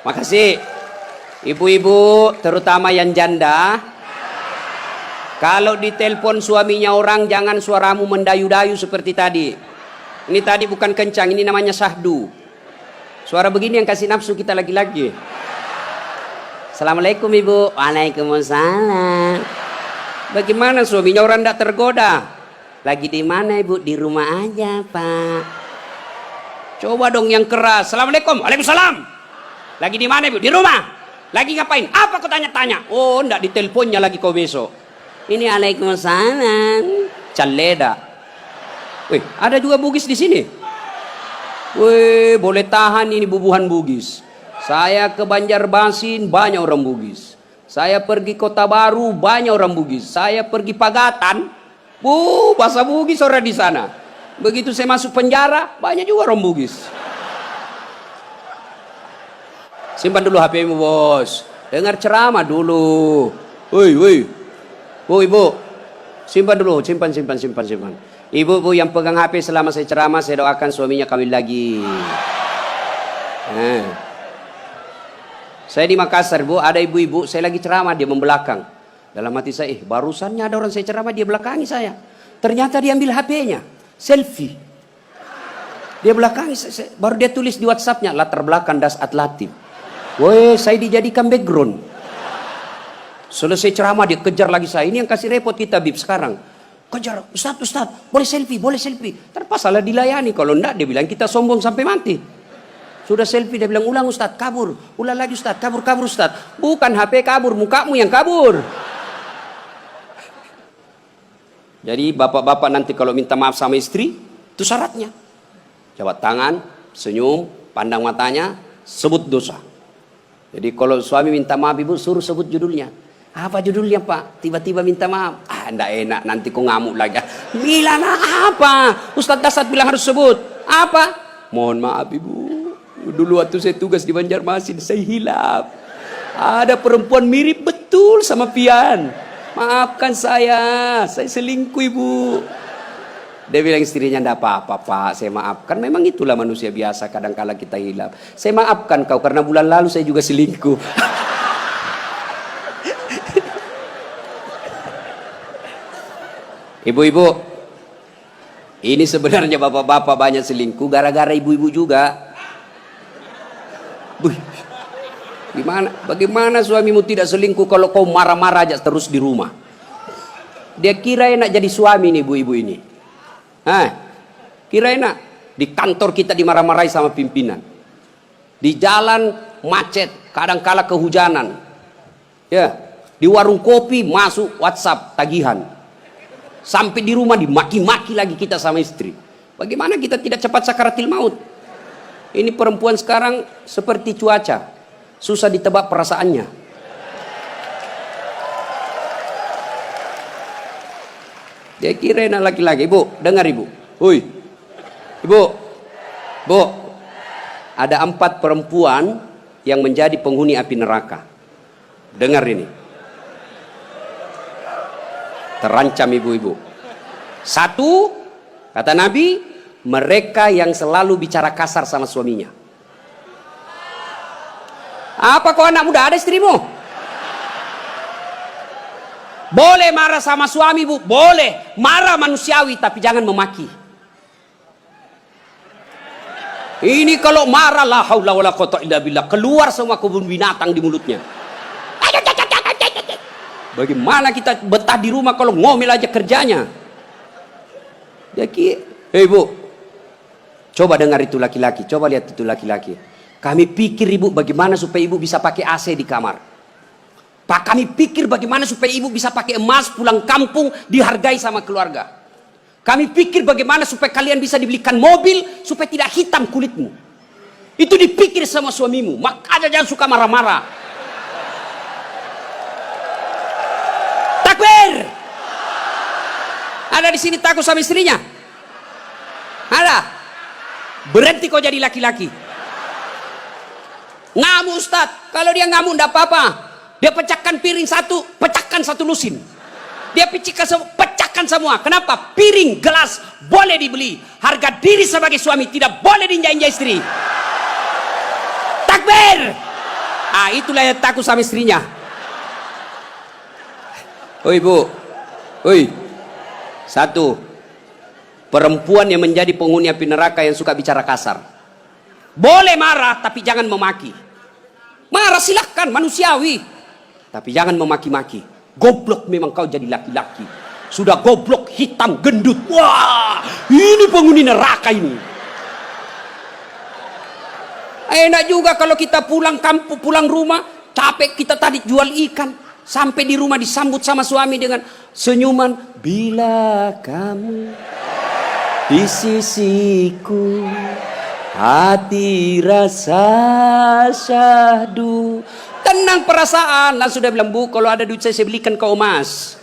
Makasih. Ibu-ibu, terutama yang janda, kalau ditelepon suaminya orang, jangan suaramu mendayu-dayu seperti tadi. Ini tadi bukan kencang, ini namanya syahdu. Suara begini yang kasih nafsu kita lagi-lagi. Assalamualaikum ibu. Waalaikumsalam. Bagaimana suaminya orang tidak tergoda? Lagi di mana ibu? Di rumah aja pak. Coba dong yang keras. Assalamualaikum. Waalaikumsalam. Lagi di mana ibu? Di rumah. Lagi ngapain? Apa kau tanya-tanya? Oh, enggak, diteleponnya lagi kau besok. Ini Waalaikumsalam. Caleda. Wih, ada juga Bugis di sini. Wih, boleh tahan ini bubuhan Bugis. Saya ke Banjarmasin, banyak orang Bugis. Saya pergi Kota Baru, banyak orang Bugis. Saya pergi Pagatan, bahasa Bugis orang di sana. Begitu saya masuk penjara, banyak juga orang Bugis. Simpan dulu HP-mu bos. Dengar ceramah dulu. Woi. Bu ibu, simpan dulu, simpan. Ibu yang pegang HP selama saya ceramah, saya doakan suaminya kawin lagi. Nah. Saya di Makassar bu, ada ibu-ibu, saya lagi ceramah, dia membelakang. Dalam hati saya, barusannya ada orang saya ceramah, dia belakangi saya. Ternyata dia ambil HP-nya, selfie. Dia belakangi, baru dia tulis di WhatsApp-nya, latar belakang das atlatif. Woi, saya dijadikan background. Selesai ceramah dia kejar lagi saya. Ini yang kasih repot kita Bib sekarang. Kejar, Ustaz, boleh selfie. Terpasalah dilayani. Kalau enggak dia bilang kita sombong sampai mati. Sudah selfie dia bilang ulang Ustaz, kabur. Ulang lagi Ustaz, kabur Ustaz. Bukan HP kabur, mukamu yang kabur. Jadi bapak-bapak nanti kalau minta maaf sama istri, itu syaratnya. Jabat tangan, senyum, pandang matanya, sebut dosa. Jadi kalau suami minta maaf ibu, suruh sebut judulnya. Apa judulnya pak? Tiba-tiba minta maaf. Enggak enak, nanti kau ngamuk lagi. Bilang apa? Ustadz Dasat bilang harus sebut. Apa? Mohon maaf ibu. Dulu waktu saya tugas di Banjarmasin, saya hilaf. Ada perempuan mirip betul sama Pian. Maafkan saya selingkuh ibu. Dia bilang istrinya, enggak apa-apa pak, saya maafkan. Memang itulah manusia biasa, kadang-kala kita hilaf. Saya maafkan kau karena bulan lalu saya juga selingkuh. Ibu-ibu, ini sebenarnya bapak-bapak banyak selingkuh gara-gara ibu-ibu juga. Bagaimana suamimu tidak selingkuh kalau kau marah-marah aja terus di rumah? Dia kira enak jadi suami nih ibu-ibu ini. Kira enak. Di kantor kita dimarah-marahi sama pimpinan. Di jalan macet, kadang-kala kehujanan. Ya, di warung kopi masuk WhatsApp tagihan. Sampai di rumah dimaki-maki lagi kita sama istri. Bagaimana kita tidak cepat sakaratil maut? Ini perempuan sekarang seperti cuaca, susah ditebak perasaannya. Dia kira enak laki-laki. Ibu, dengar ibu. Hui, ibu, bu, ada 4 perempuan yang menjadi penghuni api neraka. Dengar ini. Terancam ibu-ibu. 1, kata Nabi, mereka yang selalu bicara kasar sama suaminya. Apa kau anak muda ada istrimu? Boleh marah sama suami bu, boleh. Marah manusiawi tapi jangan memaki. Ini kalau marah la haula wala quwata illa billah, keluar semua kebun binatang di mulutnya. Bagaimana kita betah di rumah kalau ngomel aja kerjanya? Jadi, hei bu, coba dengar itu laki-laki, coba lihat itu laki-laki. Kami pikir ibu bagaimana supaya ibu bisa pakai AC di kamar. Pak, kami pikir bagaimana supaya ibu bisa pakai emas pulang kampung dihargai sama keluarga. Kami pikir bagaimana supaya kalian bisa dibelikan mobil supaya tidak hitam kulitmu. Itu dipikir sama suamimu. Makanya jangan suka marah-marah. Takbir. Ada di sini takut sama istrinya? Ada. Berhenti kau jadi laki-laki. Ngamuk Ustaz. Kalau dia ngamuk enggak apa-apa. Dia pecahkan piring satu, pecahkan satu lusin. Dia pecahkan semua. Kenapa? Piring, gelas boleh dibeli. Harga diri sebagai suami tidak boleh diinjak-injak istri. Takbir. Ah, itulah yang takut sama istrinya. Oi bu, oi. Satu, perempuan yang menjadi penghuni api neraka yang suka bicara kasar. Boleh marah, tapi jangan memaki. Marah silahkan, manusiawi. Tapi jangan memaki-maki. Goblok memang kau jadi laki-laki. Sudah goblok, hitam, gendut. Wah, ini penghuni neraka ini. Enak juga kalau kita pulang kampung, pulang rumah, capek kita tadi jual ikan. Sampai di rumah disambut sama suami dengan senyuman. Bila kamu di sisiku, hati rasa syahdu. Tenang perasaan. Lah sudah bilang, bu kalau ada duit saya belikan kau emas.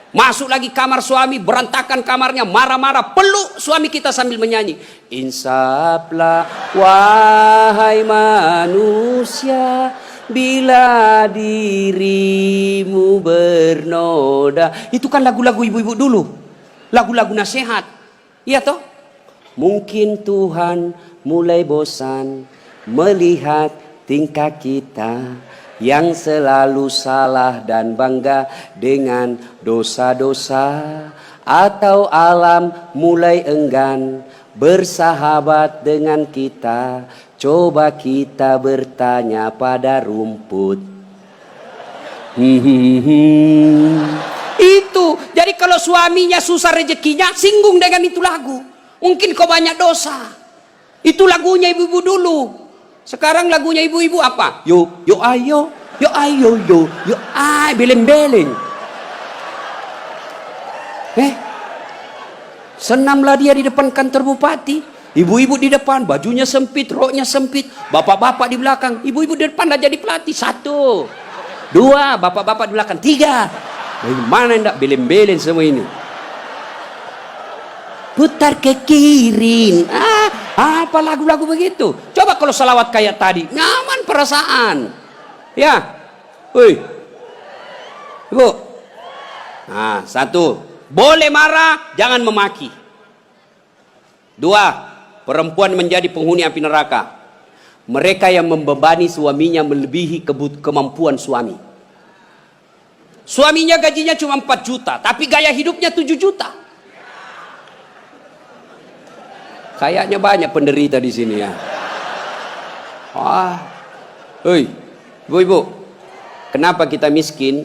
Masuk lagi kamar suami, berantakan kamarnya, marah-marah, peluk suami kita sambil menyanyi. Insaflah wahai manusia, bila dirimu bernoda. Itu kan lagu-lagu ibu-ibu dulu, lagu-lagu nasihat, iya toh? Mungkin Tuhan mulai bosan melihat tingkah kita yang selalu salah dan bangga dengan dosa-dosa, atau alam mulai enggan bersahabat dengan kita. Coba kita bertanya pada rumput. Itu. Jadi kalau suaminya susah rezekinya, singgung dengan itu lagu. Mungkin kau banyak dosa. Itu lagunya ibu-ibu dulu. Sekarang lagunya ibu-ibu apa? Yo ayo, yo ayo, yo ay, beleng-beleng. Senamlah dia di depan kantor bupati. Ibu-ibu di depan, bajunya sempit, roknya sempit. Bapak-bapak di belakang. Ibu-ibu di depan lah jadi pelatih. 1, 2, bapak-bapak di belakang. 3. Bagaimana enggak beleng-beleng semua ini? Putar ke kiri. Apa lagu-lagu begitu? Coba kalau salawat kayak tadi, nyaman perasaan. Ya, woi, ibu. Nah, 1, boleh marah, jangan memaki. 2, perempuan menjadi penghuni api neraka. Mereka yang membebani suaminya melebihi kemampuan suami. Suaminya gajinya cuma 4 juta, tapi gaya hidupnya 7 juta. Kayaknya banyak penderita di sini ya. Hei, ibu-ibu, kenapa kita miskin?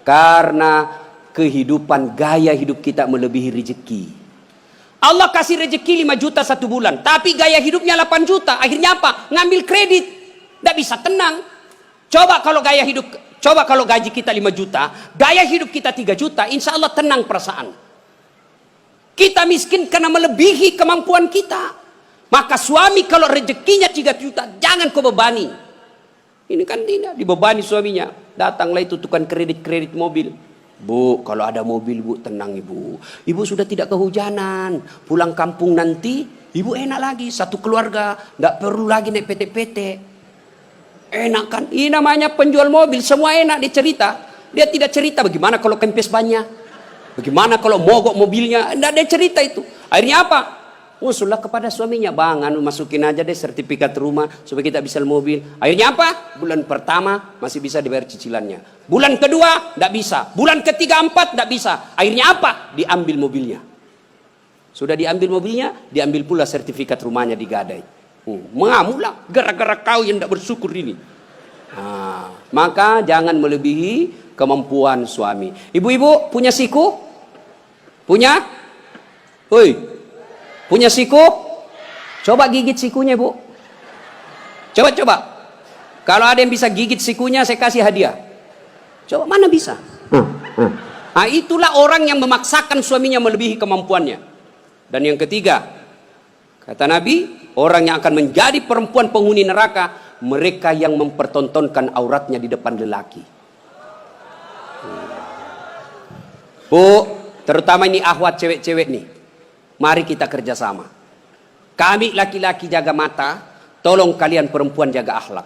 Karena kehidupan, gaya hidup kita melebihi rezeki. Allah kasih rezeki 5 juta 1 bulan, tapi gaya hidupnya 8 juta. Akhirnya apa? Ngambil kredit, tidak bisa tenang. Coba kalau gaji kita 5 juta, gaya hidup kita 3 juta, insya Allah tenang perasaan. Kita miskin karena melebihi kemampuan kita. Maka suami kalau rezekinya 3 juta, jangan kau bebani. Ini kan tidak dibebani suaminya. Datanglah itu tukang kredit mobil. Bu, kalau ada mobil bu, tenang ibu. Ibu sudah tidak kehujanan. Pulang kampung nanti, ibu enak lagi. Satu keluarga, nggak perlu lagi naik PT-PT. Enak kan? Ini namanya penjual mobil. Semua enak dia cerita. Dia tidak cerita bagaimana kalau kempes banyak. Bagaimana kalau mogok mobilnya? Tidak ada cerita itu. Akhirnya apa? Usullah kepada suaminya, bang, masukin aja deh sertifikat rumah supaya kita bisa mobil. Akhirnya apa? Bulan pertama masih bisa dibayar cicilannya. Bulan kedua tidak bisa. Bulan ketiga, 4 tidak bisa. Akhirnya apa? Diambil mobilnya. Sudah diambil mobilnya, diambil pula sertifikat rumahnya digadai. Mengamulah gara-gara kau yang tidak bersyukur ini. Maka jangan melebihi kemampuan suami. Ibu-ibu punya siku? Punya? Woi, punya siku? Coba gigit sikunya bu. Coba. Kalau ada yang bisa gigit sikunya, saya kasih hadiah. Coba, mana bisa? Nah, itulah orang yang memaksakan suaminya melebihi kemampuannya. Dan yang ketiga, kata Nabi, orang yang akan menjadi perempuan penghuni neraka, mereka yang mempertontonkan auratnya di depan lelaki. Bu, terutama ini ahwat cewek-cewek nih. Mari kita kerjasama. Kami laki-laki jaga mata, tolong kalian perempuan jaga akhlak.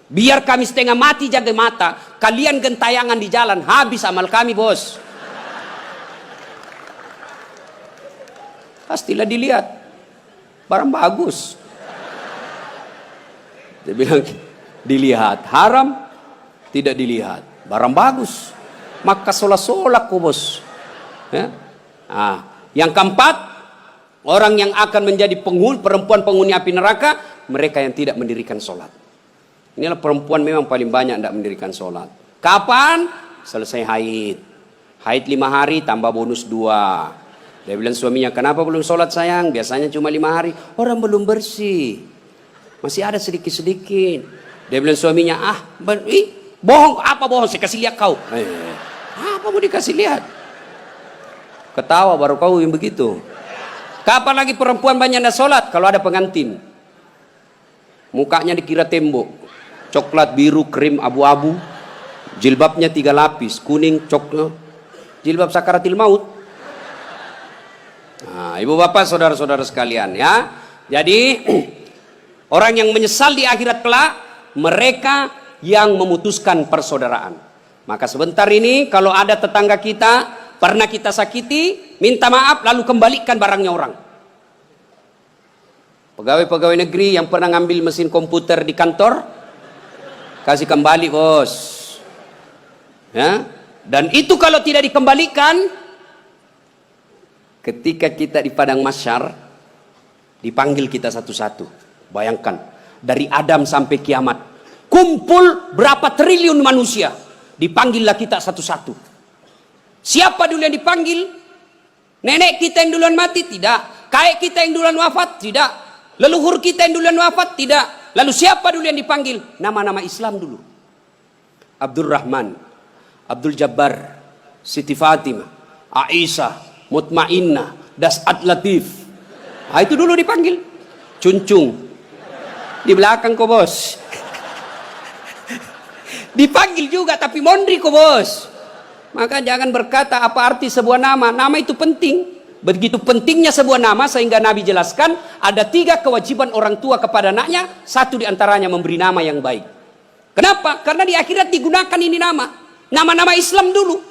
Biar kami setengah mati jaga mata, kalian gentayangan di jalan, habis amal kami bos. Pastilah dilihat, barang bagus. Dia bilang, dilihat. Haram tidak dilihat. Barang bagus, maka solak-solak kok bos. Ya? Yang keempat, orang yang akan menjadi perempuan penghuni api neraka, mereka yang tidak mendirikan sholat. Inilah perempuan memang paling banyak tidak mendirikan sholat. Kapan? Selesai haid. Haid 5 hari tambah bonus 2. Dia bilang suaminya, kenapa belum sholat sayang? Biasanya cuma 5 hari. Orang belum bersih, masih ada sedikit-sedikit. Dia bilang suaminya, bohong. Apa bohong? Saya kasih lihat kau. Apa mau dikasih lihat? Ketawa baru kau yang begitu. Kapan lagi perempuan banyak tidak sholat? Kalau ada pengantin, mukanya dikira tembok, coklat, biru, krim, abu-abu, jilbabnya 3 lapis, kuning, coklat, jilbab sakaratil maut. Ibu bapak saudara-saudara sekalian ya. Jadi orang yang menyesal di akhirat kelak, mereka yang memutuskan persaudaraan. Maka sebentar ini kalau ada tetangga kita pernah kita sakiti, minta maaf lalu kembalikan barangnya orang. Pegawai-pegawai negeri yang pernah ngambil mesin komputer di kantor, kasih kembali bos. Ya? Dan itu kalau tidak dikembalikan, ketika kita di padang mahsyar, dipanggil kita satu-satu. Bayangkan, dari Adam sampai kiamat, kumpul berapa triliun manusia, dipanggillah kita satu-satu. Siapa dulu yang dipanggil? Nenek kita yang duluan mati? Tidak. Kakek kita yang duluan wafat? Tidak. Leluhur kita yang duluan wafat? Tidak. Lalu siapa dulu yang dipanggil? Nama-nama Islam dulu. Abdul Rahman, Abdul Jabbar, Siti Fatimah, Aisyah, Mutmainnah, Das'at Latif. Itu dulu dipanggil. Cuncung. Di belakang kok bos. Dipanggil juga tapi mondri kok bos. Maka jangan berkata apa arti sebuah nama. Nama itu penting. Begitu pentingnya sebuah nama sehingga Nabi jelaskan ada 3 kewajiban orang tua kepada anaknya. 1 diantaranya memberi nama yang baik. Kenapa? Karena di akhirat digunakan ini nama. Nama-nama Islam dulu.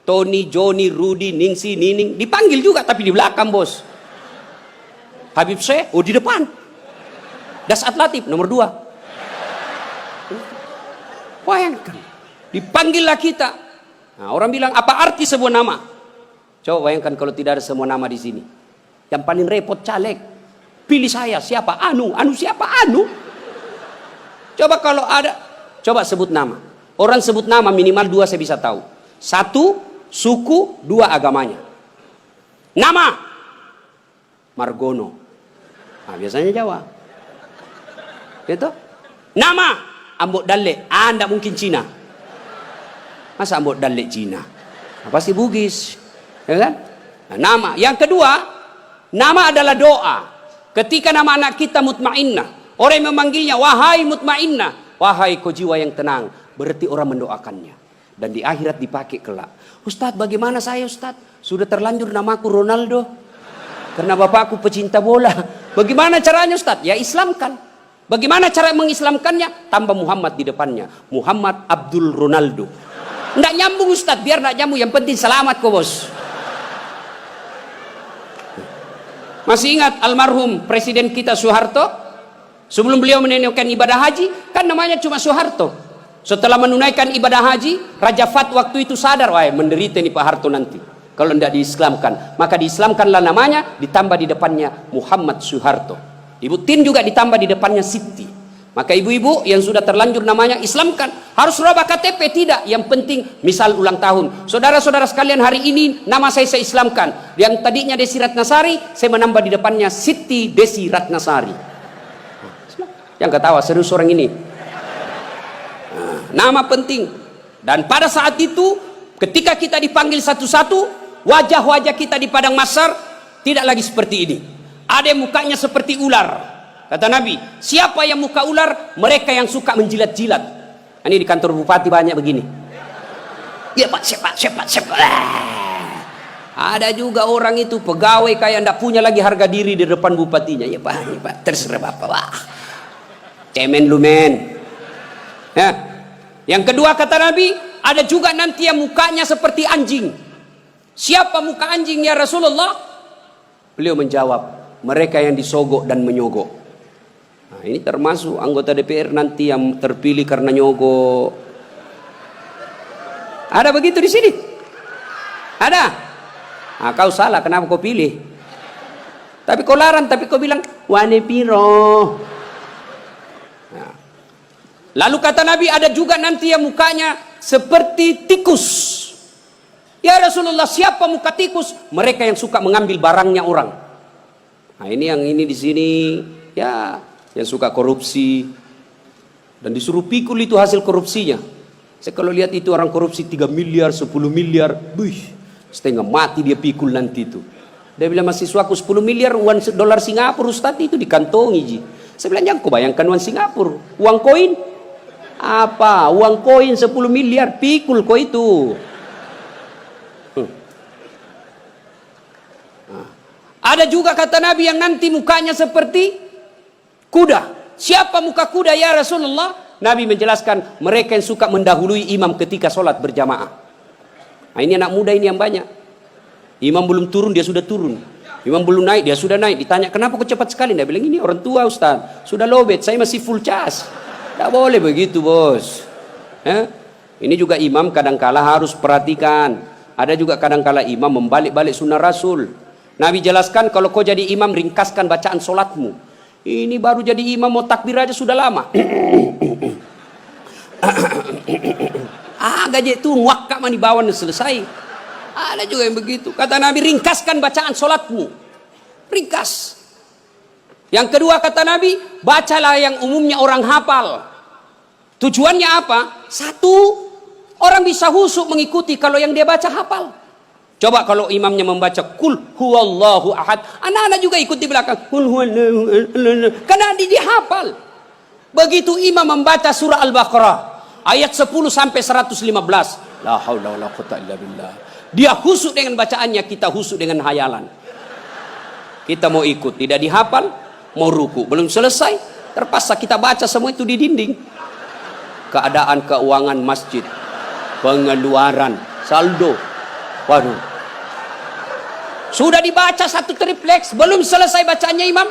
Tony, Joni, Rudy, Ningsi, Nining. Dipanggil juga tapi di belakang bos. Habib Syekh, di depan. Das'at Latif nomor 2. Bayangkan. Dipanggillah kita. Nah, orang bilang apa arti sebuah nama? Coba bayangkan kalau tidak ada semua nama di sini. Yang paling repot caleg. Pilih saya siapa? Anu siapa? Anu. Coba kalau ada, coba sebut nama. Orang sebut nama minimal 2 saya bisa tahu. 1 suku, 2 agamanya. Nama Margono. Nah, biasanya Jawa. Gitu? Nama Ambok Dalle. Anda mungkin Cina. Masa Ambok Dalle Cina? Pasti Bugis. Ya kan? Nah, nama. Yang kedua, nama adalah doa. Ketika nama anak kita Mutmainnah, orang yang memanggilnya, wahai Mutmainnah, wahai kau jiwa yang tenang, berarti orang mendoakannya. Dan di akhirat dipakai kelak. Ustadz, bagaimana saya Ustadz? Sudah terlanjur namaku Ronaldo. Karena bapakku pecinta bola. Bagaimana caranya Ustadz? Ya Islamkan. Bagaimana cara mengislamkannya? Tambah Muhammad di depannya. Muhammad Abdul Ronaldo. Nggak nyambung Ustadz, biar nggak nyambung. Yang penting selamat kok bos. Masih ingat almarhum Presiden kita Soeharto? Sebelum beliau menunaikan ibadah haji, kan namanya cuma Soeharto. Setelah menunaikan ibadah haji, Raja Fat waktu itu sadar, wah menderita nih Pak Harto nanti. Kalau tidak diislamkan, maka diislamkanlah namanya, ditambah di depannya Muhammad Soeharto. Ibu Tin juga ditambah di depannya Siti. Maka ibu-ibu yang sudah terlanjur namanya Islamkan. Harus rubah KTP? Tidak. Yang penting misal ulang tahun. Saudara-saudara sekalian, hari ini nama saya Islamkan. Yang tadinya Desi Ratnasari, saya menambah di depannya Siti Desi Ratnasari. Yang ketawa serius orang ini. Nama penting. Dan pada saat itu ketika kita dipanggil satu-satu, wajah-wajah kita di padang mahsyar tidak lagi seperti ini. Ada yang mukanya seperti ular. Kata Nabi, siapa yang muka ular? Mereka yang suka menjilat-jilat. Ini di kantor bupati banyak begini. Ya Pak, siapa. Ada juga orang itu pegawai kayak ndak punya lagi harga diri di depan bupatinya. Ya Pak, terserah Bapak. Wah. Cemen lu men. Ya. Yang kedua kata Nabi, ada juga nanti yang mukanya seperti anjing. Siapa muka anjing ya Rasulullah? Beliau menjawab, mereka yang disogok dan menyogok. Nah, ini termasuk anggota DPR nanti yang terpilih karena nyogok. Ada begitu di sini? Ada? Nah, kau salah, kenapa kau pilih? Tapi kau larang, tapi kau bilang wane piro. Nah. Lalu kata Nabi, ada juga nanti yang mukanya seperti tikus. Ya Rasulullah, siapa muka tikus? Mereka yang suka mengambil barangnya orang. Nah, ini yang ini di sini ya, yang suka korupsi dan disuruh pikul itu hasil korupsinya. Saya kalau lihat itu orang korupsi 3 miliar, 10 miliar, setengah mati dia pikul nanti itu. Dia bilang mahasiswaku 10 miliar uang dolar Singapura Ustaz itu dikantongi ji. Saya bilang jangan kau bayangkan uang Singapura, uang koin. Apa? Uang koin 10 miliar pikul kau itu. Ada juga kata Nabi yang nanti mukanya seperti kuda. Siapa muka kuda ya Rasulullah? Nabi menjelaskan mereka yang suka mendahului imam ketika sholat berjamaah. Nah, ini anak muda ini yang banyak. Imam belum turun dia sudah turun. Imam belum naik dia sudah naik. Ditanya kenapa kok cepat sekali? Dia bilang ini orang tua Ustaz. Sudah lowbat, saya masih full charge. Tidak boleh begitu bos. Ini juga imam kadangkala harus perhatikan. Ada juga kadangkala imam membalik-balik sunnah Rasul. Nabi jelaskan kalau kau jadi imam ringkaskan bacaan solatmu. Ini baru jadi imam mau takbir aja sudah lama. Gaji itu muakkak mani bawan selesai. Ada juga yang begitu. Kata Nabi ringkaskan bacaan solatmu. Ringkas. Yang kedua kata Nabi, bacalah yang umumnya orang hafal. Tujuannya apa? Satu, orang bisa husuk mengikuti kalau yang dia baca hafal. Coba kalau imamnya membaca kul huwallahu ahad, anak-anak juga ikut di belakang kul huwallahu ahad, karena dia hafal. Begitu imam membaca surah Al-Baqarah ayat 10 sampai 115, la haula wala quwwata illa billah. Dia husuk dengan bacaannya, kita husuk dengan hayalan. Kita mau ikut, tidak dihafal, mau ruku, belum selesai, terpaksa kita baca semua itu di dinding. Keadaan keuangan masjid, pengeluaran, saldo, waduh. Sudah dibaca satu tripleks, belum selesai bacaannya imam,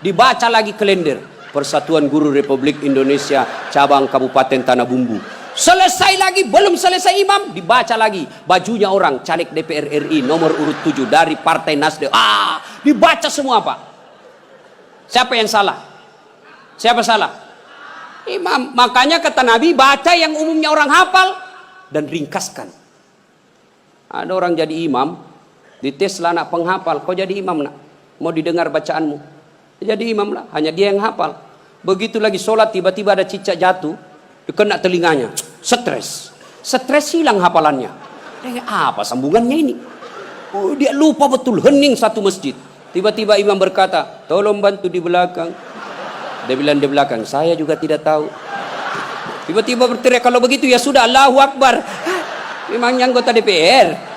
dibaca lagi kalender. Persatuan Guru Republik Indonesia cabang Kabupaten Tanah Bumbu. Selesai lagi, belum selesai imam, dibaca lagi bajunya orang caleg DPR RI nomor urut 7 dari Partai Nasdem. Dibaca semua Pak. Siapa yang salah? Siapa salah? Imam. Makanya kata Nabi, baca yang umumnya orang hafal dan ringkaskan. Ada orang jadi imam, dites lah anak penghafal, kau jadi imam nak, mau didengar bacaanmu, jadi imam lah, hanya dia yang hafal. Begitu lagi sholat tiba-tiba ada cicak jatuh, kena telinganya, stres hilang hafalannya. Apa sambungannya ini? Dia lupa betul, hening satu masjid. Tiba-tiba imam berkata, tolong bantu di belakang. Dia bilang di belakang, saya juga tidak tahu. Tiba-tiba berteriak, kalau begitu ya sudah, Allahu Akbar. Memangnya anggota DPR.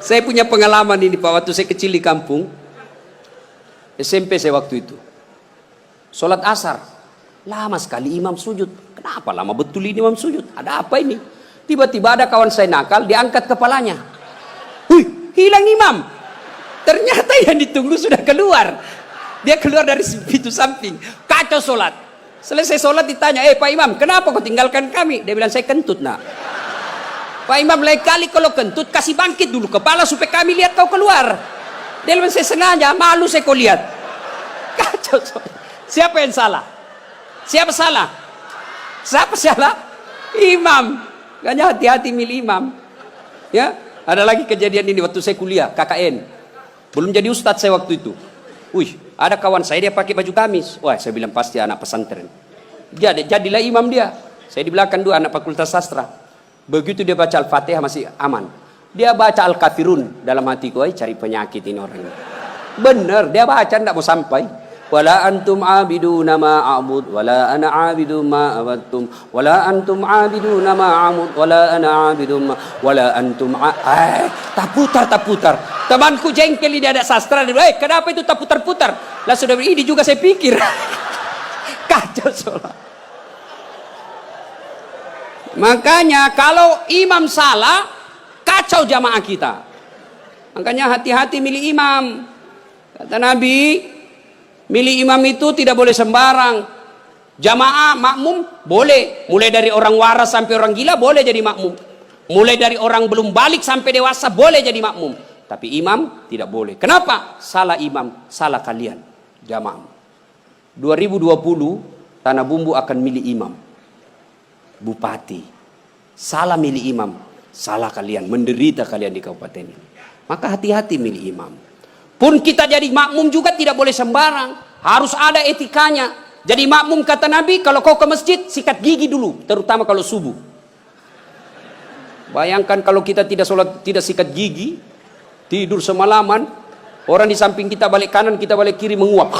Saya punya pengalaman ini Pak, waktu saya kecil di kampung SMP saya waktu itu. Sholat asar, lama sekali imam sujud. Kenapa lama betul ini imam sujud? Ada apa ini? Tiba-tiba ada kawan saya nakal, diangkat kepalanya. Hilang imam. Ternyata yang ditunggu sudah keluar. Dia keluar dari pintu samping. Kacau sholat. Selesai sholat ditanya, Pak Imam, kenapa kau tinggalkan kami? Dia bilang, saya kentut nak. Pak Imam, lain kali kalau kentut kasih bangkit dulu kepala supaya kami lihat kau keluar. Dia bilang, saya sengaja, malu saya kau lihat. Kacau sholat. Siapa yang salah? Siapa salah? Siapa salah? Imam. Makanya hati-hati milih imam. Ya, ada lagi kejadian ini waktu saya kuliah KKN. Belum jadi ustadz saya waktu itu. Ada kawan saya dia pakai baju gamis. Wah, saya bilang pasti anak pesantren. Jadilah imam dia. Saya di belakang dua anak fakultas sastra. Begitu dia baca Al-Fatihah masih aman. Dia baca Al-Kafirun dalam hatiku, cari penyakit ini orang ini. Benar, dia baca tidak mau sampai. Wala antum abiduna ma a'bud wala ana abidu ma abattum wala antum abiduna ma a'bud wala ana abidu ma wala antum tak putar. Temanku jengkel ini ada sastra, dia bilang, kenapa itu tak putar-putar? Lah sudah ini juga saya pikir. Kacau sholat. Makanya kalau imam salah, kacau jamaah kita. Makanya hati-hati milih imam. Kata Nabi, Milih imam itu tidak boleh sembarang. Jamaah, makmum boleh. Mulai dari orang waras sampai orang gila boleh jadi makmum. Mulai dari orang belum balik sampai dewasa boleh jadi makmum. Tapi imam tidak boleh. Kenapa? Salah imam, salah kalian. Jamaah. 2020 Tanah Bumbu akan milih imam. Bupati. Salah milih imam, salah kalian. Menderita kalian di kabupaten ini. Maka hati-hati milih imam. Pun kita jadi makmum juga tidak boleh sembarang. Harus ada etikanya. Jadi makmum kata Nabi, kalau kau ke masjid, sikat gigi dulu. Terutama kalau subuh. Bayangkan kalau kita tidak sholat, tidak sikat gigi, tidur semalaman, orang di samping kita balik kanan, kita balik kiri menguap.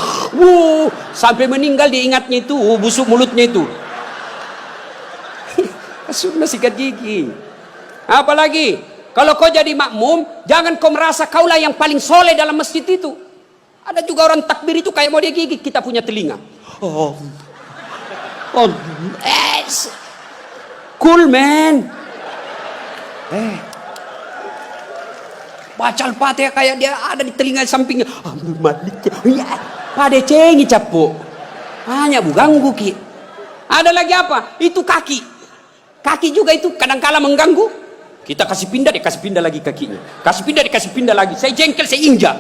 Sampai meninggal diingatnya itu, busuk mulutnya itu. Sudah sikat gigi. Apalagi kalau kau jadi makmum, jangan kau merasa kaulah yang paling soleh dalam masjid itu. Ada juga orang takbir itu kayak mau dia gigit, kita punya telinga. Cool man. Baca Al-Fatihah kayak dia ada di telinga sampingnya. Pada cengi capuk. Hanya ganggu ki. Ada lagi apa? Itu kaki. Kaki juga itu kadang-kala mengganggu. Kita kasih pindah, dia kasih pindah lagi kakinya. Kasih pindah, dia kasih pindah lagi. Saya jengkel, saya injak.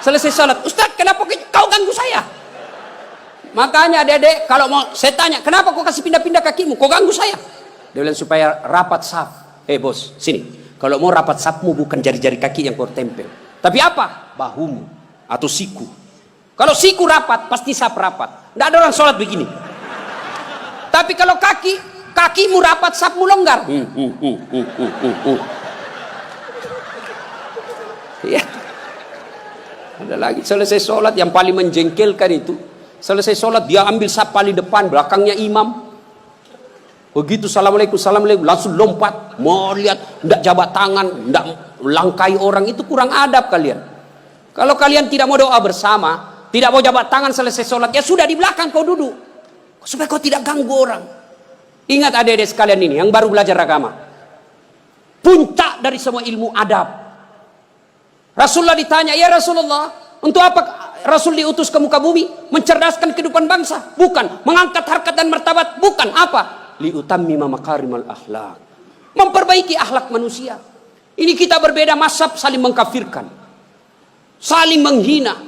Selesai salat. Ustaz, kenapa kau ganggu saya? Makanya adik-adik, kalau mau saya tanya, kenapa kau kasih pindah-pindah kakimu? Kau ganggu saya? Dia bilang supaya rapat saf. Bos, sini. Kalau mau rapat safmu bukan jari-jari kaki yang kau tempel. Tapi apa? Bahumu atau siku. Kalau siku rapat, pasti saf rapat. Tidak ada orang sholat begini. Tapi kalau kakimu rapat, safmu longgar. Ya. Ada lagi selesai sholat yang paling menjengkelkan itu. Selesai sholat dia ambil saf paling depan, belakangnya imam. Begitu assalamualaikum, assalamualaikum, langsung lompat. Mau lihat, tidak jabat tangan, tidak langkai orang, itu kurang adab kalian. Kalau kalian tidak mau doa bersama, tidak mau jabat tangan selesai sholat, ya sudah di belakang kau duduk. Supaya kau tidak ganggu orang. Ingat adik-adik sekalian ini, yang baru belajar agama. Puncak dari semua ilmu adab. Rasulullah ditanya, ya Rasulullah, untuk apa Rasul diutus ke muka bumi? Mencerdaskan kehidupan bangsa? Bukan. Mengangkat harkat dan martabat? Bukan. Apa? Liutammima makarimal akhlak. Memperbaiki akhlak manusia. Ini kita berbeda mazhab, saling mengkafirkan. Saling menghina.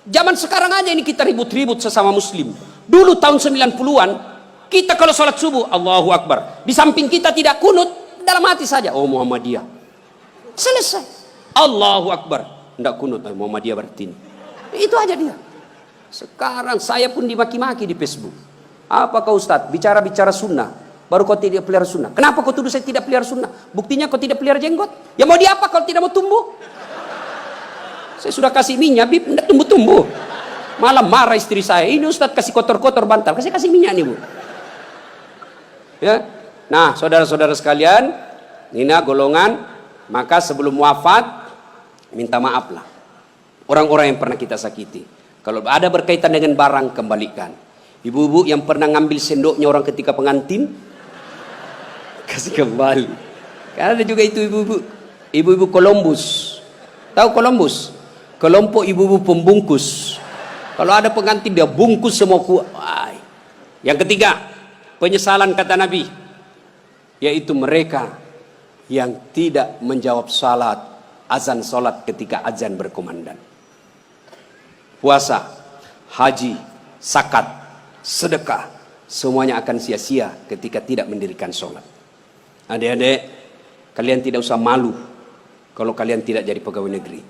Zaman sekarang aja ini kita ribut-ribut sesama muslim. Dulu tahun 90-an, kita kalau sholat subuh, Allahu Akbar. Di samping kita tidak kunut, dalam hati saja, oh Muhammadiyah. Selesai. Allahu Akbar. Tidak kunut, Muhammadiyah berarti. Itu aja dia. Sekarang saya pun dimaki-maki di Facebook. Apa kau Ustaz? Bicara-bicara sunnah. Baru kau tidak pelihara sunnah. Kenapa kau tuduh saya tidak pelihara sunnah? Buktinya kau tidak pelihara jenggot. Ya mau diapa kalau tidak mau tumbuh? Saya sudah kasih minyak, Bib, tidak tumbuh-tumbuh. Malah marah istri saya. Ini Ustaz kasih kotor-kotor bantal. Kasih minyak nih Bu. Ya. Nah saudara-saudara sekalian, ini golongan. Maka sebelum wafat, minta maaflah. Orang-orang yang pernah kita sakiti. Kalau ada berkaitan dengan barang, kembalikan. Ibu-ibu yang pernah ngambil sendoknya orang ketika pengantin, kasih kembali. Karena ada juga itu ibu-ibu. Ibu-ibu Columbus. Tahu Columbus? Kelompok ibu-ibu pembungkus. Kalau ada pengantin dia bungkus semua kuai. Yang ketiga, penyesalan kata Nabi. Yaitu mereka yang tidak menjawab azan salat ketika azan berkumandang. Puasa, haji, zakat, sedekah, semuanya akan sia-sia ketika tidak mendirikan sholat. Adik-adik, kalian tidak usah malu kalau kalian tidak jadi pegawai negeri.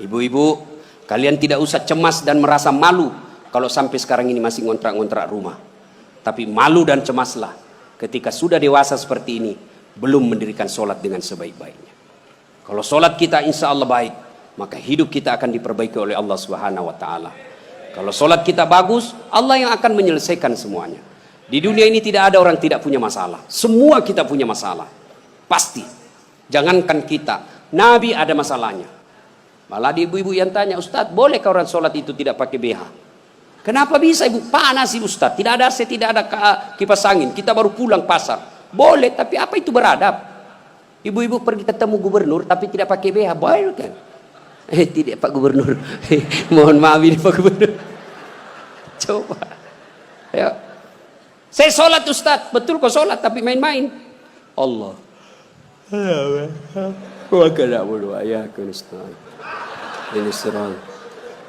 Ibu-ibu, kalian tidak usah cemas dan merasa malu kalau sampai sekarang ini masih ngontrak-ngontrak rumah. Tapi malu dan cemaslah ketika sudah dewasa seperti ini, belum mendirikan sholat dengan sebaik-baiknya. Kalau sholat kita insya Allah baik, maka hidup kita akan diperbaiki oleh Allah Subhanahu wa taala. Kalau sholat kita bagus, Allah yang akan menyelesaikan semuanya. Di dunia ini tidak ada orang tidak punya masalah. Semua kita punya masalah. Pasti. Jangankan kita, Nabi ada masalahnya. Malah di ibu-ibu yang tanya, Ustaz, bolehkah orang sholat itu tidak pakai BH? Kenapa bisa ibu? Panas sih Ustaz. Tidak ada AC, tidak ada kipas angin. Kita baru pulang pasar. Boleh, tapi apa itu beradab? Ibu-ibu pergi ketemu gubernur tapi tidak pakai BH, boleh kan? Tidak Pak Gubernur. Mohon maaf ini Pak Gubernur. Coba. Ya. Saya sholat Ustaz, betul kok sholat tapi main-main. Allah. Wa kana wa ya kunustan. Ini serang.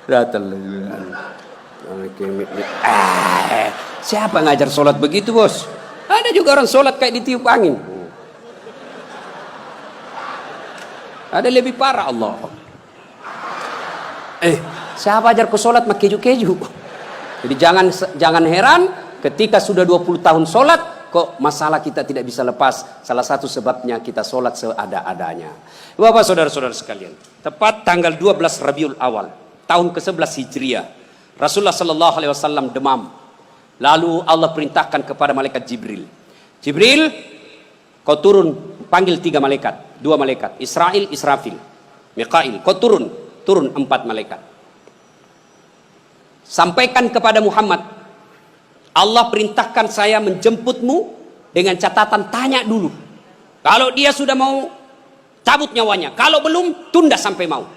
Ratal. Siapa ngajar sholat begitu, Bos? Ada juga orang sholat kayak ditiup angin. Ada lebih parah Allah. Siapa ajar kau sholat mak keju-keju? Jadi jangan heran ketika sudah 20 tahun sholat kok masalah kita tidak bisa lepas. Salah satu sebabnya kita sholat seada-adanya. Bapak saudara-saudara sekalian, tepat tanggal 12 Rabiul Awal tahun ke-11 Hijriah, Rasulullah sallallahu alaihi wasallam demam. Lalu Allah perintahkan kepada malaikat Jibril. Jibril, kau turun panggil 3 malaikat, 2 malaikat, Israil, Israfil, Mikail. Kau turun 4 malaikat. Sampaikan kepada Muhammad, Allah perintahkan saya menjemputmu dengan catatan tanya dulu. Kalau dia sudah mau cabut nyawanya, kalau belum tunda sampai mau.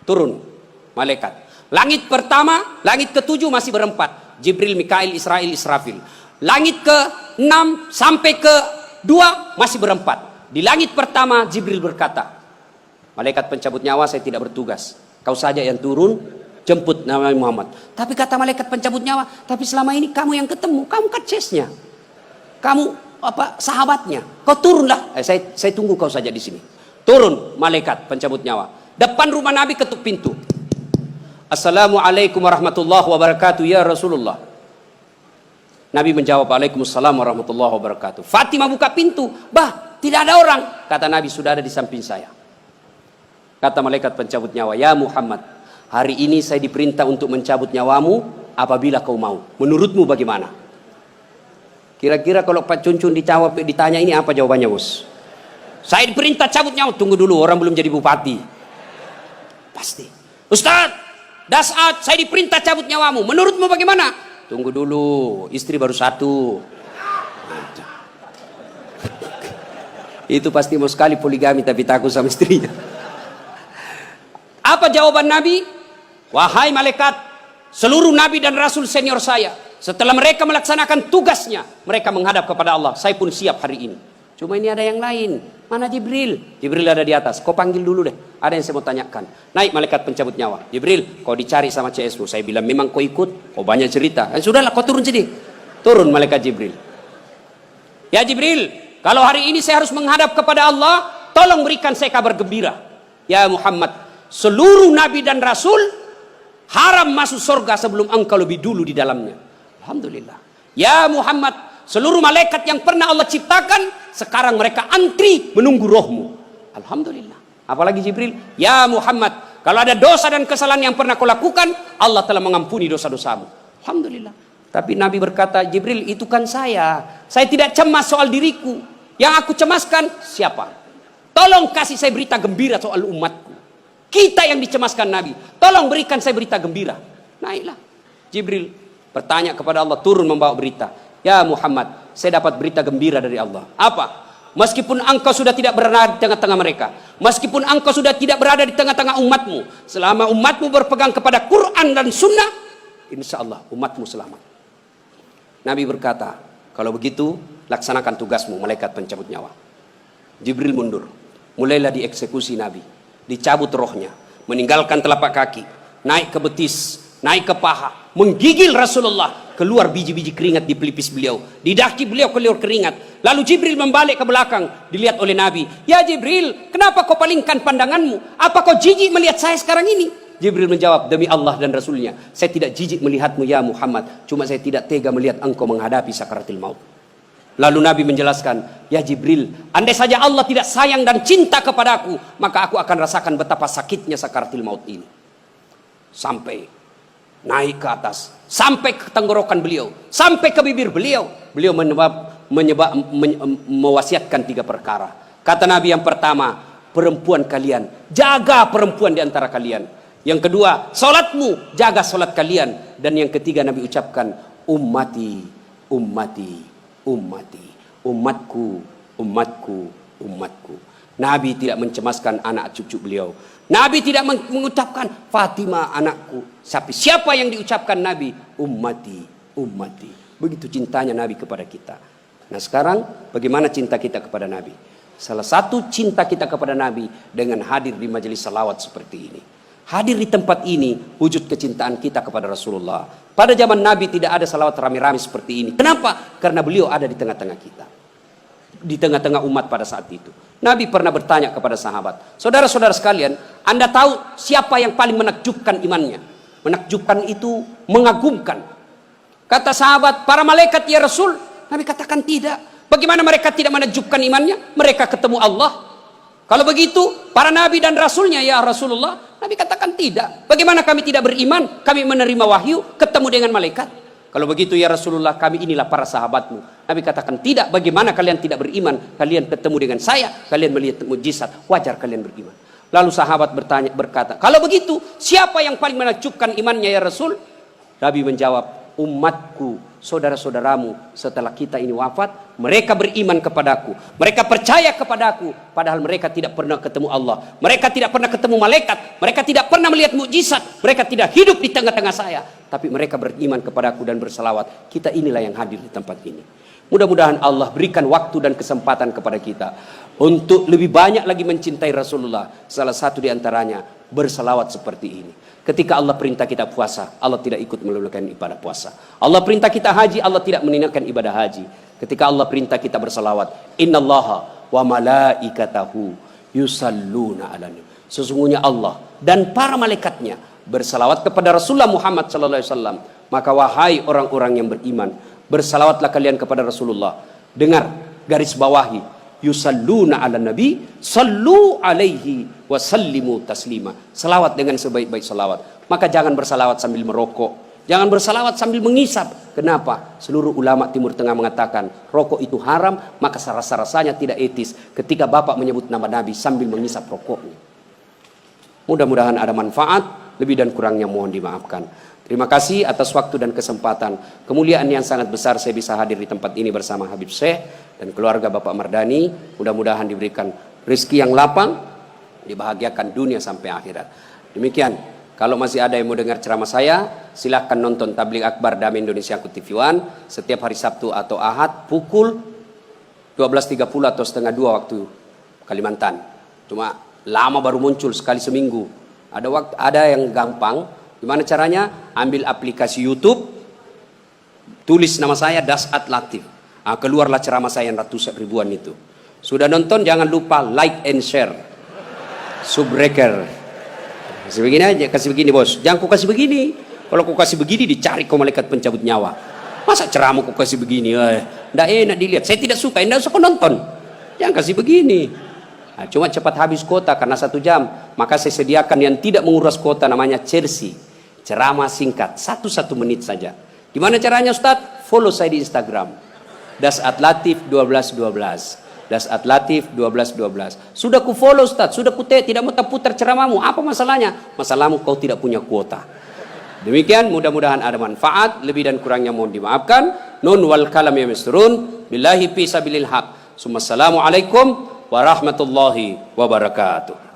Turun malaikat. Langit pertama, langit ke-7 masih berempat. Jibril, Mikail, Israil, Israfil. Langit ke-6 sampai ke-2 masih berempat. Di langit pertama Jibril berkata, malaikat pencabut nyawa saya tidak bertugas. Kau saja yang turun, jemput Nabi Muhammad. Tapi kata malaikat pencabut nyawa, tapi selama ini kamu yang ketemu, kamu kacesnya. Kamu sahabatnya. Kau turunlah. Saya tunggu kau saja di sini. Turun malaikat pencabut nyawa. Depan rumah Nabi ketuk pintu. Assalamualaikum warahmatullahi wabarakatuh ya Rasulullah. Nabi menjawab, Waalaikumsalam warahmatullahi wabarakatuh. Fatimah buka pintu. Bah, tidak ada orang. Kata Nabi, sudah ada di samping saya. Kata malaikat pencabut nyawa, ya Muhammad, hari ini saya diperintah untuk mencabut nyawamu apabila kau mau. Menurutmu bagaimana? Kira-kira kalau Pak Cuncun ditanya ini apa jawabannya, Bos? Saya diperintah cabut nyawa. Tunggu dulu, orang belum jadi bupati. Pasti. Ustaz, Dasat, saya diperintah cabut nyawamu. Menurutmu bagaimana? Tunggu dulu, istri baru 1. Itu pasti mau sekali poligami tapi takut sama istrinya. Apa jawaban Nabi? Wahai malaikat, seluruh nabi dan rasul senior saya, setelah mereka melaksanakan tugasnya, mereka menghadap kepada Allah. Saya pun siap hari ini. Cuma ini ada yang lain. Mana Jibril? Jibril ada di atas. Kau panggil dulu deh. Ada yang saya mau tanyakan. Naik malaikat pencabut nyawa. Jibril, kau dicari sama CSU. Saya bilang memang kau ikut. Kau banyak cerita. Sudahlah, kau turun sini. Turun malaikat Jibril. Ya Jibril, kalau hari ini saya harus menghadap kepada Allah, tolong berikan saya kabar gembira. Ya Muhammad, seluruh nabi dan rasul haram masuk surga sebelum engkau lebih dulu di dalamnya. Alhamdulillah. Ya Muhammad, seluruh malaikat yang pernah Allah ciptakan sekarang mereka antri menunggu rohmu. Alhamdulillah. Apalagi Jibril, ya Muhammad, kalau ada dosa dan kesalahan yang pernah kau lakukan, Allah telah mengampuni dosa-dosamu. Alhamdulillah. Tapi Nabi berkata, Jibril, itu kan saya tidak cemas soal diriku. Yang aku cemaskan siapa? Tolong kasih saya berita gembira soal umatku. Kita yang dicemaskan Nabi. Tolong berikan saya berita gembira. Naiklah Jibril bertanya kepada Allah, turun membawa berita. Ya Muhammad, saya dapat berita gembira dari Allah. Apa? Meskipun engkau sudah tidak berada di tengah-tengah mereka, meskipun engkau sudah tidak berada di tengah-tengah umatmu, selama umatmu berpegang kepada Quran dan Sunnah, insya Allah umatmu selamat. Nabi berkata, kalau begitu laksanakan tugasmu malaikat pencabut nyawa. Jibril mundur. Mulailah dieksekusi Nabi. Dicabut rohnya, meninggalkan telapak kaki, naik ke betis, naik ke paha, menggigil Rasulullah, keluar biji-biji keringat di pelipis beliau, di daki beliau keluar keringat. Lalu Jibril membalik ke belakang, dilihat oleh Nabi. Ya Jibril, kenapa kau palingkan pandanganmu? Apa kau jijik melihat saya sekarang ini? Jibril menjawab, demi Allah dan Rasulnya, saya tidak jijik melihatmu ya Muhammad, cuma saya tidak tega melihat engkau menghadapi sakaratil maut. Lalu Nabi menjelaskan, ya Jibril, andai saja Allah tidak sayang dan cinta kepadaku, maka aku akan rasakan betapa sakitnya sakaratil maut ini. Sampai naik ke atas, sampai ke tenggorokan beliau, sampai ke bibir beliau. Beliau mewasiatkan 3 perkara. Kata Nabi, yang pertama, perempuan kalian, jaga perempuan di antara kalian. Yang kedua, salatmu, jaga salat kalian. Dan yang ketiga Nabi ucapkan, ummati, ummati, ummati, umatku, umatku, umatku. Nabi tidak mencemaskan anak cucu beliau. Nabi tidak mengucapkan Fatimah anakku. Tapi siapa yang diucapkan Nabi? Ummati, ummati. Begitu cintanya Nabi kepada kita. Nah sekarang bagaimana cinta kita kepada Nabi? Salah satu cinta kita kepada Nabi dengan hadir di majelis salawat seperti ini. Hadir di tempat ini wujud kecintaan kita kepada Rasulullah. Pada zaman Nabi tidak ada salawat rame-rame seperti ini. Kenapa? Karena beliau ada di tengah-tengah kita. Di tengah-tengah umat pada saat itu. Nabi pernah bertanya kepada sahabat, saudara-saudara sekalian, Anda tahu siapa yang paling menakjubkan imannya? Menakjubkan itu mengagumkan. Kata sahabat, para malaikat ya Rasul. Nabi katakan tidak. Bagaimana mereka tidak menakjubkan imannya? Mereka ketemu Allah. Kalau begitu, para nabi dan rasulnya ya Rasulullah, Nabi katakan tidak. Bagaimana kami tidak beriman? Kami menerima wahyu, ketemu dengan malaikat. Kalau begitu ya Rasulullah, kami inilah para sahabatmu. Nabi katakan tidak. Bagaimana kalian tidak beriman? Kalian ketemu dengan saya, kalian melihat mukjizat, wajar kalian beriman. Lalu sahabat berkata, kalau begitu, siapa yang paling menakjubkan imannya ya Rasul? Nabi menjawab, umatku, saudara-saudaramu setelah kita ini wafat, mereka beriman kepadaku, mereka percaya kepadaku, padahal mereka tidak pernah ketemu Allah, mereka tidak pernah ketemu malaikat, mereka tidak pernah melihat mukjizat, mereka tidak hidup di tengah-tengah saya, tapi mereka beriman kepadaku dan berselawat. Kita inilah yang hadir di tempat ini. Mudah-mudahan Allah berikan waktu dan kesempatan kepada kita untuk lebih banyak lagi mencintai Rasulullah. Salah satu di antaranya berselawat seperti ini. Ketika Allah perintah kita puasa, Allah tidak ikut menunaikan ibadah puasa. Allah perintah kita haji, Allah tidak menunaikan ibadah haji. Ketika Allah perintah kita berselawat, innallaha wa malaikatahu yusalluna 'alan nabi. Sesungguhnya Allah dan para malaikatnya berselawat kepada Rasulullah Muhammad sallallahu alaihi wasallam. Maka wahai orang-orang yang beriman, berselawatlah kalian kepada Rasulullah. Dengar, garis bawahi, yusalluna 'alan nabi, sallu alaihi wa sallimu taslima. Selawat dengan sebaik-baik selawat. Maka jangan berselawat sambil merokok, jangan berselawat sambil mengisap. Kenapa? Seluruh ulama Timur Tengah mengatakan rokok itu haram, maka rasa-rasanya tidak etis ketika Bapak menyebut nama Nabi sambil mengisap rokoknya. Mudah-mudahan ada manfaat, lebih dan kurangnya mohon dimaafkan. Terima kasih atas waktu dan kesempatan. Kemuliaan yang sangat besar saya bisa hadir di tempat ini bersama Habib Syekh dan keluarga Bapak Mardani. Mudah-mudahan diberikan rezeki yang lapang, dibahagiakan dunia sampai akhirat. Demikian. Kalau masih ada yang mau dengar ceramah saya, silahkan nonton Tabligh Akbar Damai Indonesia TV One setiap hari Sabtu atau Ahad pukul 12.30 atau setengah 2 waktu Kalimantan. Cuma lama baru muncul sekali seminggu. Ada yang gampang. Gimana caranya? Ambil aplikasi YouTube, tulis nama saya Dasat Latif. Keluarlah ceramah saya yang ratusan ribuan itu. Sudah nonton jangan lupa like and share. Subbreaker. Kasih begini aja, kasih begini bos. Jangan kau kasih begini. Kalau kau kasih begini dicari kau malaikat pencabut nyawa. Masa ceramah kau kasih begini? Nggak enak dilihat. Saya tidak suka, tidak usah kau nonton. Jangan kasih begini. Nah, cuma cepat habis kuota karena 1 jam. Maka saya sediakan yang tidak menguras kuota namanya Chelsea. Ceramah singkat, 1 menit saja. Gimana caranya Ustadz? Follow saya di Instagram. Dasat Latif 1212. Dasat Latif 1212. Sudah ku follow Ustaz, sudah ku tidak mau putar ceramahmu. Apa masalahnya? Masalahmu kau tidak punya kuota. Demikian, mudah-mudahan ada manfaat, lebih dan kurangnya mohon dimaafkan. Nun wal kalam ya misrun, billahi fi sabilil haq. Assalamualaikum warahmatullahi wabarakatuh.